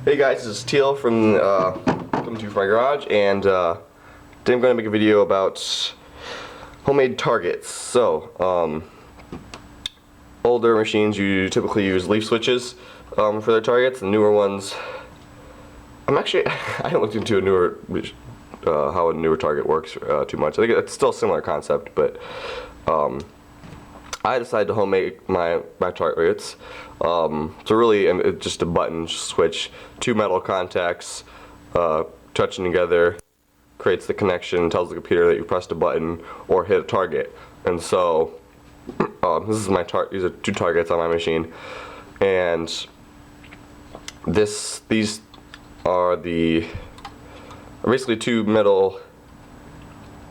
Hey guys, this is Teal from coming to you from my garage, and today I'm going to make a video about homemade targets. So, older machines you typically use leaf switches for their targets. The newer ones, I haven't looked into how a newer target works too much. I think it's still a similar concept, but I decided to homemade my targets. So really, it's just a button switch, two metal contacts touching together, creates the connection, tells the computer that you pressed a button or hit a target. And so this is these are two targets on my machine, and these are basically two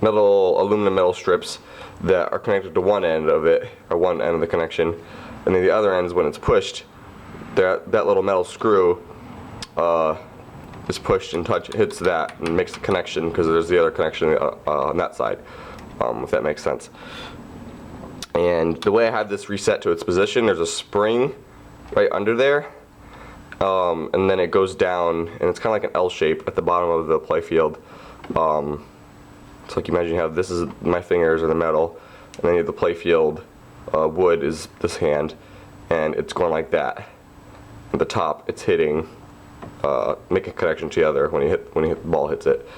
aluminum metal strips that are connected to one end of it, or one end of the connection, and then the other end is when it's pushed, that little metal screw is pushed and hits that and makes the connection, because there's the other connection on that side, if that makes sense. And the way I have this reset to its position, there's a spring right under there, and then it goes down, and it's kind of like an L shape at the bottom of the playfield. It's like, you imagine you have, this is my fingers are the metal, and then you have the playfield wood is this hand, and it's going like that. At the top, it's hitting, make a connection to the other when the ball hits it.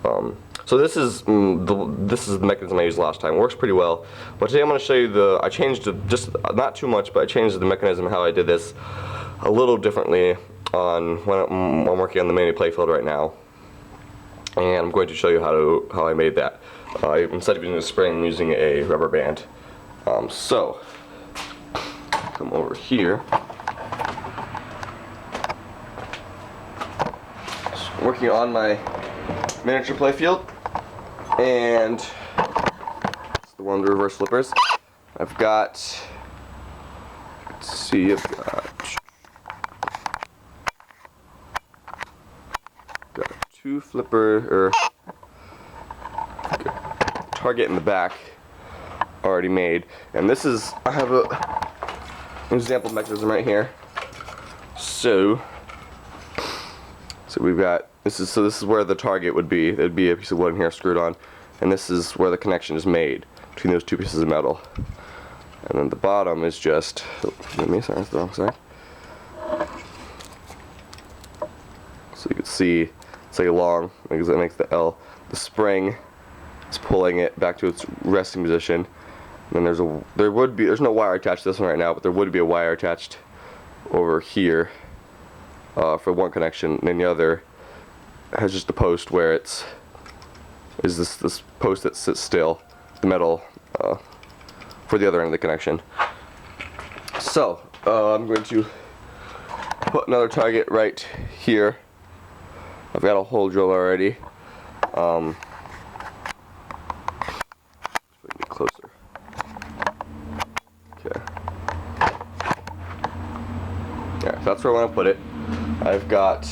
So this is the mechanism I used last time. It works pretty well. But today I'm going to show you I changed it, just not too much, but I changed the mechanism how I did this a little differently when I'm working on the mini playfield right now. And I'm going to show you how I made that. Instead of using a spring, I'm using a rubber band. So come over here. So I'm working on my miniature playfield, and it's the one with the reverse flippers. I've got, let's see, I've got two target in the back already made, and I have an example mechanism right here. So we've got this is where the target would be. There'd be a piece of wood in here screwed on, and this is where the connection is made between those two pieces of metal. And then the bottom is just, sorry, that's the wrong side. So you can see it's like a long, because it makes the L. The spring is pulling it back to its resting position. And then there's no wire attached to this one right now, but there would be a wire attached over here for one connection, and then the other has just a post where is this post that sits still, the metal for the other end of the connection. So I'm going to put another target right here. I've got a hole drill already. Bring it closer. Okay. Yeah, so that's where I want to put it. I've got,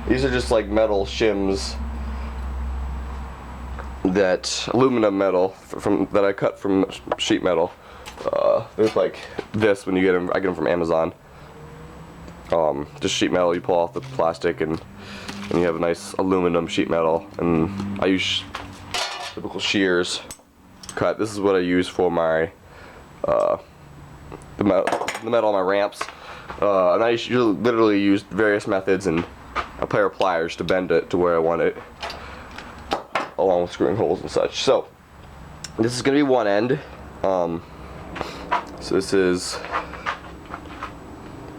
these are just like metal shims, aluminum metal that I cut from sheet metal. There's like this when you get them. I get them from Amazon. Just sheet metal. You pull off the plastic and you have a nice aluminum sheet metal. And I use typical shears cut. This is what I use for my the metal on my ramps. And I literally used various methods and a pair of pliers to bend it to where I want it, along with screwing holes and such. So this is going to be one end. So this is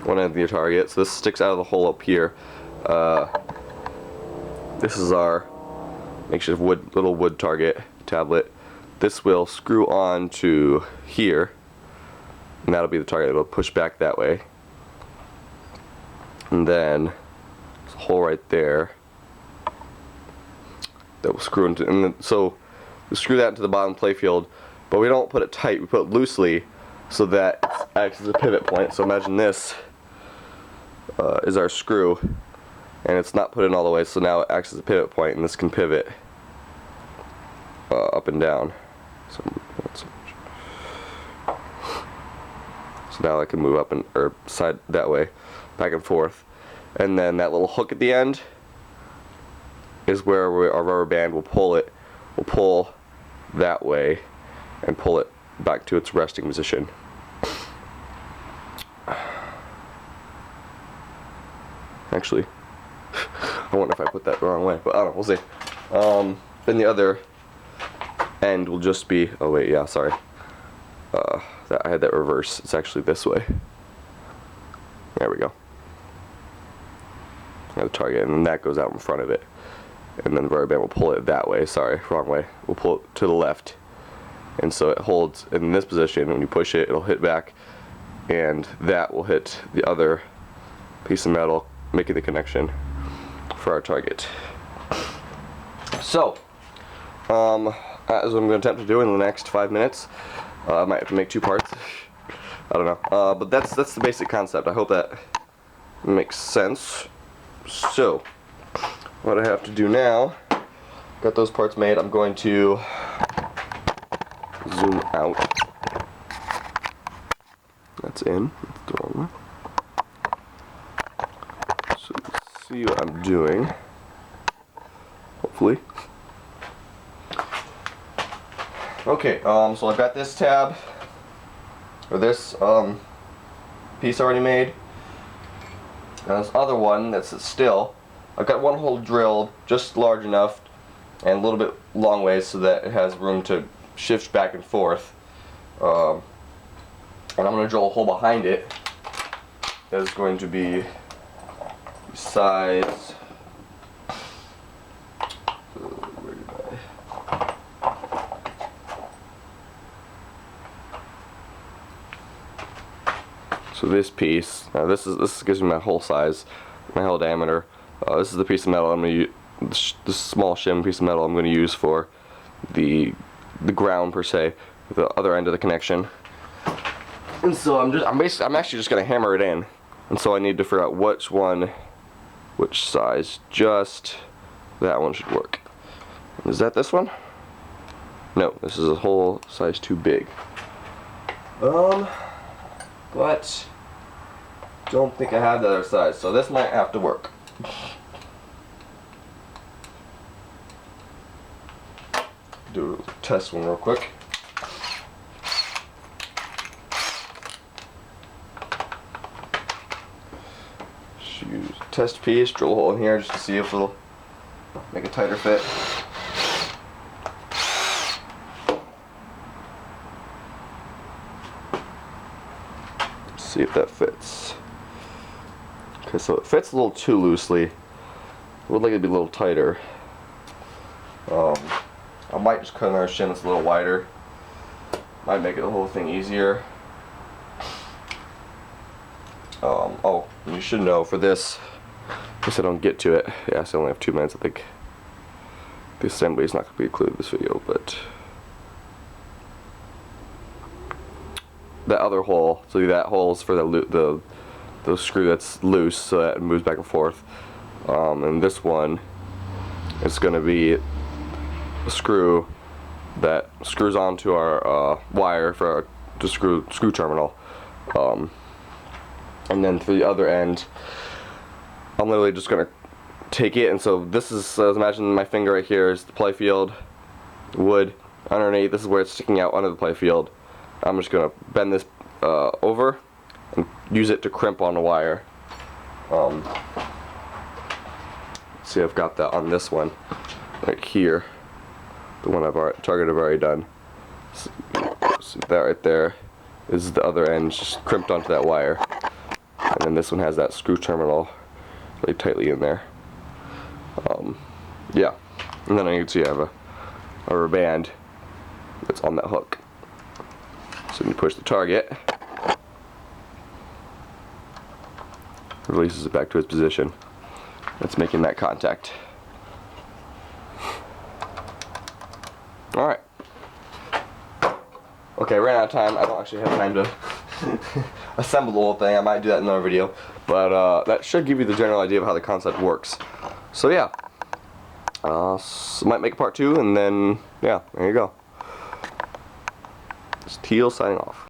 one end of your target. So this sticks out of the hole up here. This is our makeshift little wood target tablet. This will screw on to here, and that'll be the target. It'll push back that way. And then there's a hole right there that will screw into, and then, so we screw that into the bottom playfield, but we don't put it tight, we put it loosely so that it acts as a pivot point. So imagine this is our screw, and it's not put in all the way, so now it acts as a pivot point, and this can pivot up and down. So now I can move up or side that way, back and forth. and then that little hook at the end is where our rubber band will pull it. We'll pull that way and pull it back to its resting position. Actually, I wonder if I put that the wrong way, but I don't know, we'll see. Then the other end will just be, oh wait, yeah, sorry. I had that reverse. It's actually this way. There we go. The target, and then that goes out in front of it. And then the rubber band will pull it that way. Sorry, wrong way. We'll pull it to the left. And so it holds in this position. When you push it, it'll hit back, and that will hit the other piece of metal, making the connection for our target. So, as I'm going to attempt to do in the next 5 minutes. I might have to make 2 parts. I don't know. But that's the basic concept. I hope that makes sense. So, what I have to do now, got those parts made, I'm going to zoom out. That's in. That's the wrong one. So, see what I'm doing. Hopefully. Okay, so I've got this tab, or this piece already made, and this other one that's still. I've got one hole drilled just large enough and a little bit long ways so that it has room to shift back and forth. And I'm going to drill a hole behind it that is going to be size. So this piece, this gives me my hole size, my hole diameter. This is the piece of metal I'm going to use, this small shim piece of metal I'm going to use for the ground per se, the other end of the connection. And so I'm actually just going to hammer it in. And so I need to figure out which size. Just that one should work. Is that this one? No, this is a hole size too big. But don't think I have the other size, so this might have to work. Do a test one real quick. Just use a test piece, drill a hole in here just to see if it'll make a tighter fit. See if that fits. Okay, so it fits a little too loosely. I would like it to be a little tighter. I might just cut another shim that's a little wider. Might make the whole thing easier. Oh, you should know for this, in case I don't get to it. Yeah, so I only have 2 minutes. I think the assembly is not going to be included in this video, but that other hole, so that hole is for the screw that's loose, so that it moves back and forth. And this one is going to be a screw that screws onto our wire for our screw terminal. And then for the other end, I'm literally just going to take it, and so this is, imagine my finger right here is the play field, wood, underneath, this is where it's sticking out under the play field. I'm just going to bend this over and use it to crimp on the wire. Let's see, I've got that on this one right here, the one target I've already done. So that right there is the other end just crimped onto that wire, and then this one has that screw terminal really tightly in there. Yeah, and then you can see I have a rubber band that's on that hook. So when you push the target, it releases it back to its position. It's making that contact. Alright. Okay, ran out of time. I don't actually have time to assemble the whole thing. I might do that in another video. But that should give you the general idea of how the concept works. So yeah. So might make a part 2, and then, yeah, there you go. It's Teal signing off.